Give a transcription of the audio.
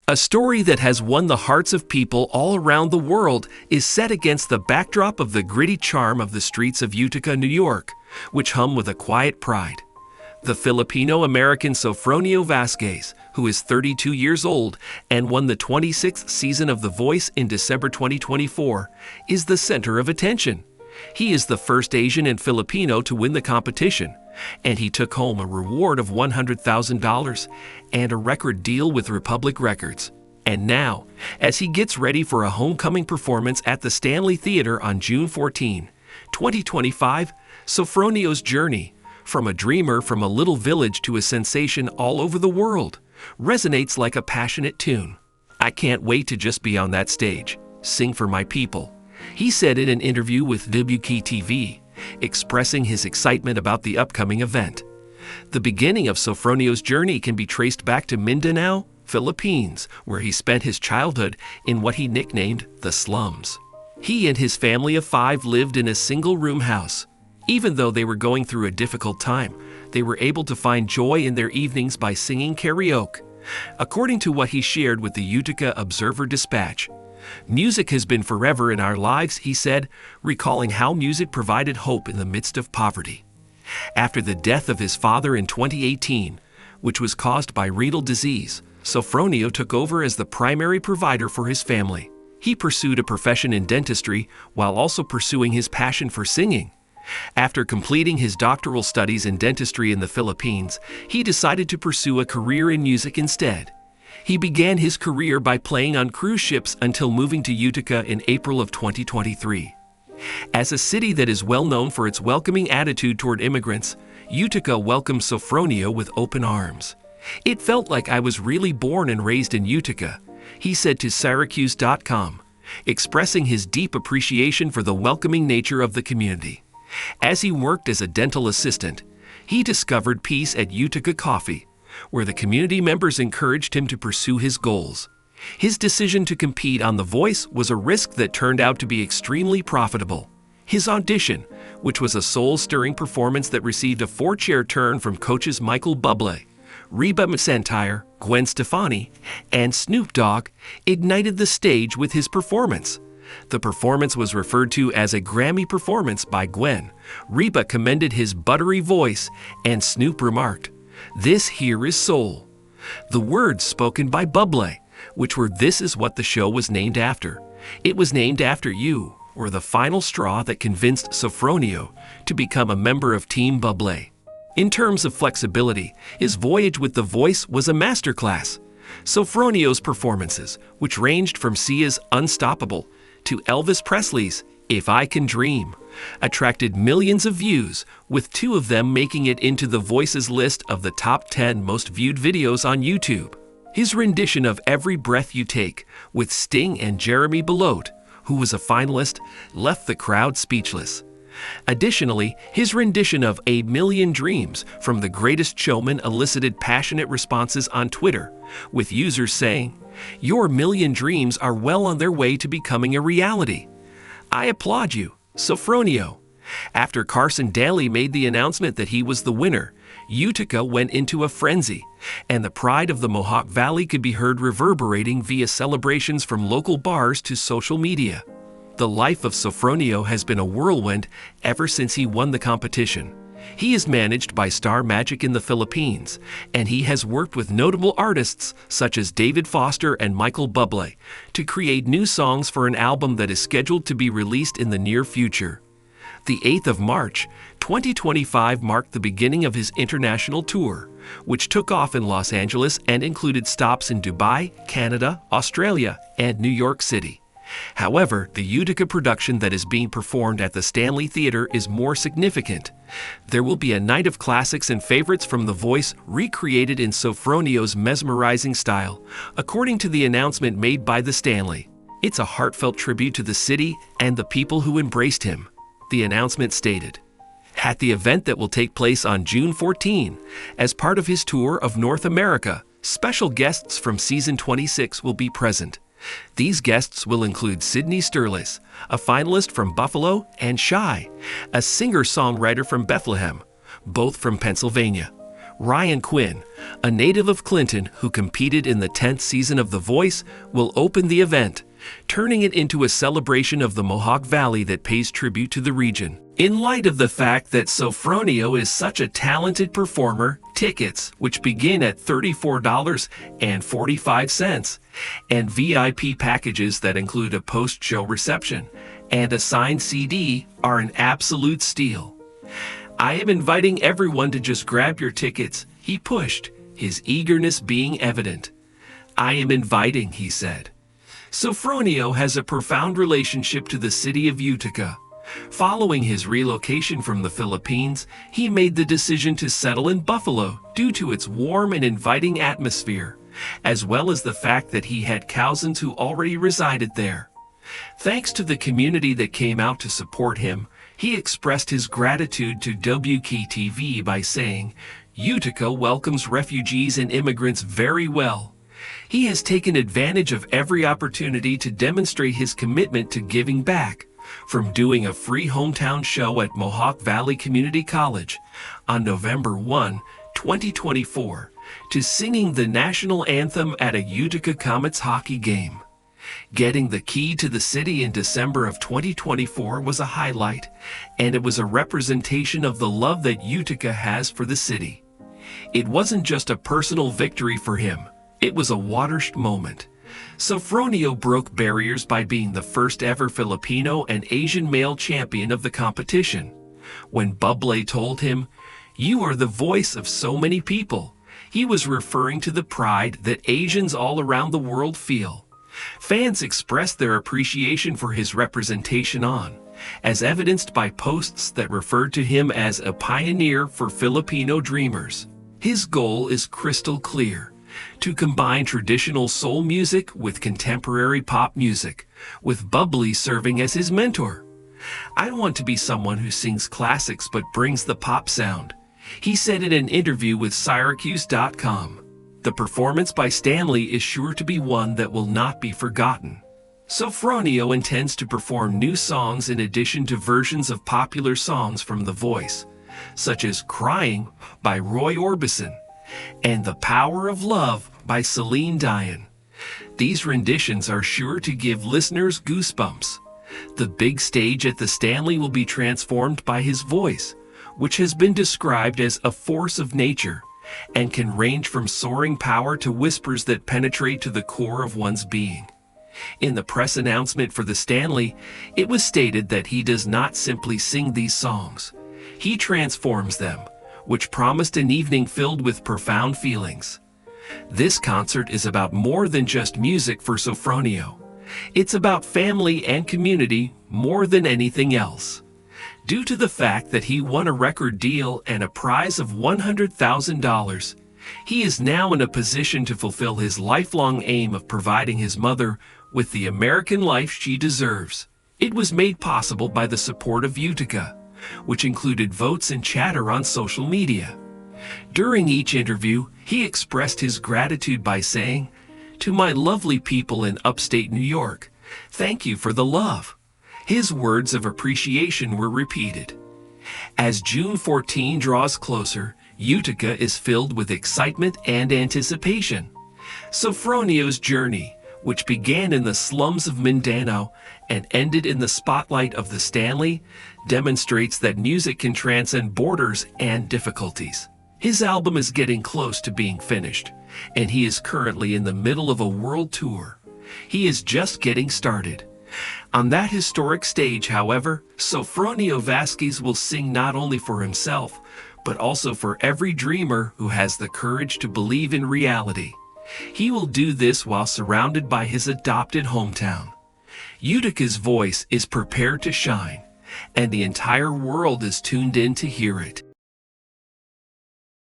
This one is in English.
A story that has won the hearts of people all around the world is set against the backdrop of the gritty charm of the streets of Utica, New York, which hum with a quiet pride. The Filipino-American Sofronio Vasquez, who is 32 years old and won the 26th season of The Voice in December 2024, is the center of attention. He is the first Asian and Filipino to win the competition, and he took home a reward of $100,000 and a record deal with Republic Records. And now, as he gets ready for a homecoming performance at the Stanley Theater on June 14, 2025, Sofronio's journey, from a dreamer from a little village to a sensation all over the world, resonates like a passionate tune. "I can't wait to just be on that stage, sing for my people," he said in an interview with WKTV, expressing his excitement about the upcoming event. The beginning of Sofronio's journey can be traced back to Mindanao, Philippines, where he spent his childhood in what he nicknamed the slums. He and his family of 5 lived in a single-room house. Even though they were going through a difficult time, they were able to find joy in their evenings by singing karaoke. According to what he shared with the Utica Observer-Dispatch, "Music has been forever in our lives," he said, recalling how music provided hope in the midst of poverty. After the death of his father in 2018, which was caused by renal disease, Sofronio took over as the primary provider for his family. He pursued a profession in dentistry while also pursuing his passion for singing. After completing his doctoral studies in dentistry in the Philippines, he decided to pursue a career in music instead. He began his career by playing on cruise ships until moving to Utica in April of 2023. As a city that is well known for its welcoming attitude toward immigrants, Utica welcomed Sofronio with open arms. "It felt like I was really born and raised in Utica," he said to Syracuse.com, expressing his deep appreciation for the welcoming nature of the community. As he worked as a dental assistant, he discovered peace at Utica Coffee, where the community members encouraged him to pursue his goals. His decision to compete on The Voice was a risk that turned out to be extremely profitable. His audition, which was a soul-stirring performance that received a 4-chair turn from coaches Michael Bublé, Reba McEntire, Gwen Stefani, and Snoop Dogg, ignited the stage with his performance. The performance was referred to as a Grammy performance by Gwen. Reba commended his buttery voice, and Snoop remarked, "This here is soul." The words spoken by Bublé, which were "This is what the show was named after. It was named after you," were the final straw that convinced Sofronio to become a member of Team Bublé. In terms of flexibility, his voyage with The Voice was a masterclass. Sofronio's performances, which ranged from Sia's Unstoppable to Elvis Presley's If I Can Dream, attracted millions of views, with 2 of them making it into The Voice's list of the top 10 most viewed videos on YouTube. His rendition of Every Breath You Take with Sting and Jeremy Belote, who was a finalist, left the crowd speechless. Additionally, his rendition of A Million Dreams from The Greatest Showman elicited passionate responses on Twitter, with users saying, "Your million dreams are well on their way to becoming a reality. I applaud you, Sofronio." After Carson Daly made the announcement that he was the winner, Utica went into a frenzy, and the pride of the Mohawk Valley could be heard reverberating via celebrations from local bars to social media. The life of Sofronio has been a whirlwind ever since he won the competition. He is managed by Star Magic in the Philippines, and he has worked with notable artists such as David Foster and Michael Bublé to create new songs for an album that is scheduled to be released in the near future. The 8th of March, 2025 marked the beginning of his international tour, which took off in Los Angeles and included stops in Dubai, Canada, Australia, and New York City. However, the Utica production that is being performed at the Stanley Theater is more significant. There will be a night of classics and favorites from The Voice recreated in Sofronio's mesmerizing style, according to the announcement made by the Stanley. "It's a heartfelt tribute to the city and the people who embraced him," the announcement stated. At the event that will take place on June 14, as part of his tour of North America, special guests from Season 26 will be present. These guests will include Sydney Sturlis, a finalist from Buffalo, and Shy, a singer-songwriter from Bethlehem, both from Pennsylvania. Ryan Quinn, a native of Clinton who competed in the 10th season of The Voice, will open the event, turning it into a celebration of the Mohawk Valley that pays tribute to the region. In light of the fact that Sofronio is such a talented performer, tickets, which begin at $34.45, and VIP packages that include a post-show reception and a signed CD are an absolute steal. "I am inviting everyone to just grab your tickets," he pushed, his eagerness being evident. "I am inviting," he said. Sofronio has a profound relationship to the city of Utica. Following his relocation from the Philippines, he made the decision to settle in Buffalo due to its warm and inviting atmosphere, as well as the fact that he had cousins who already resided there. Thanks to the community that came out to support him, he expressed his gratitude to WKTV by saying, "Utica welcomes refugees and immigrants very well. He has taken advantage of every opportunity to demonstrate his commitment to giving back, from doing a free hometown show at Mohawk Valley Community College on November 1, 2024, to singing the national anthem at a Utica Comets hockey game. Getting the key to the city in December of 2024 was a highlight, and it was a representation of the love that Utica has for the city. It wasn't just a personal victory for him, it was a watershed moment." Sofronio broke barriers by being the first ever Filipino and Asian male champion of the competition. When Buble told him, "You are the voice of so many people," he was referring to the pride that Asians all around the world feel. Fans expressed their appreciation for his representation as evidenced by posts that referred to him as a pioneer for Filipino dreamers. His goal is crystal clear: to combine traditional soul music with contemporary pop music, with Buble serving as his mentor. "I want to be someone who sings classics but brings the pop sound," he said in an interview with Syracuse.com. The performance by Stanley is sure to be one that will not be forgotten. Sofronio intends to perform new songs in addition to versions of popular songs from The Voice, such as "Crying" by Roy Orbison and "The Power of Love" by Celine Dion. These renditions are sure to give listeners goosebumps. The big stage at the Stanley will be transformed by his voice, which has been described as a force of nature and can range from soaring power to whispers that penetrate to the core of one's being. In the press announcement for the Stanley, it was stated that he does not simply sing these songs. He transforms them, which promised an evening filled with profound feelings. This concert is about more than just music for Sofronio. It's about family and community more than anything else. Due to the fact that he won a record deal and a prize of $100,000, he is now in a position to fulfill his lifelong aim of providing his mother with the American life she deserves. It was made possible by the support of Utica, which included votes and chatter on social media. During each interview, he expressed his gratitude by saying, "To my lovely people in upstate New York, thank you for the love." His words of appreciation were repeated. As June 14 draws closer, Utica is filled with excitement and anticipation. Sofronio's journey, which began in the slums of Mindanao and ended in the spotlight of the Stanley, demonstrates that music can transcend borders and difficulties. His album is getting close to being finished, and he is currently in the middle of a world tour. He is just getting started. On that historic stage, however, Sofronio Vasquez will sing not only for himself, but also for every dreamer who has the courage to believe in reality. He will do this while surrounded by his adopted hometown. Utica's voice is prepared to shine, and the entire world is tuned in to hear it.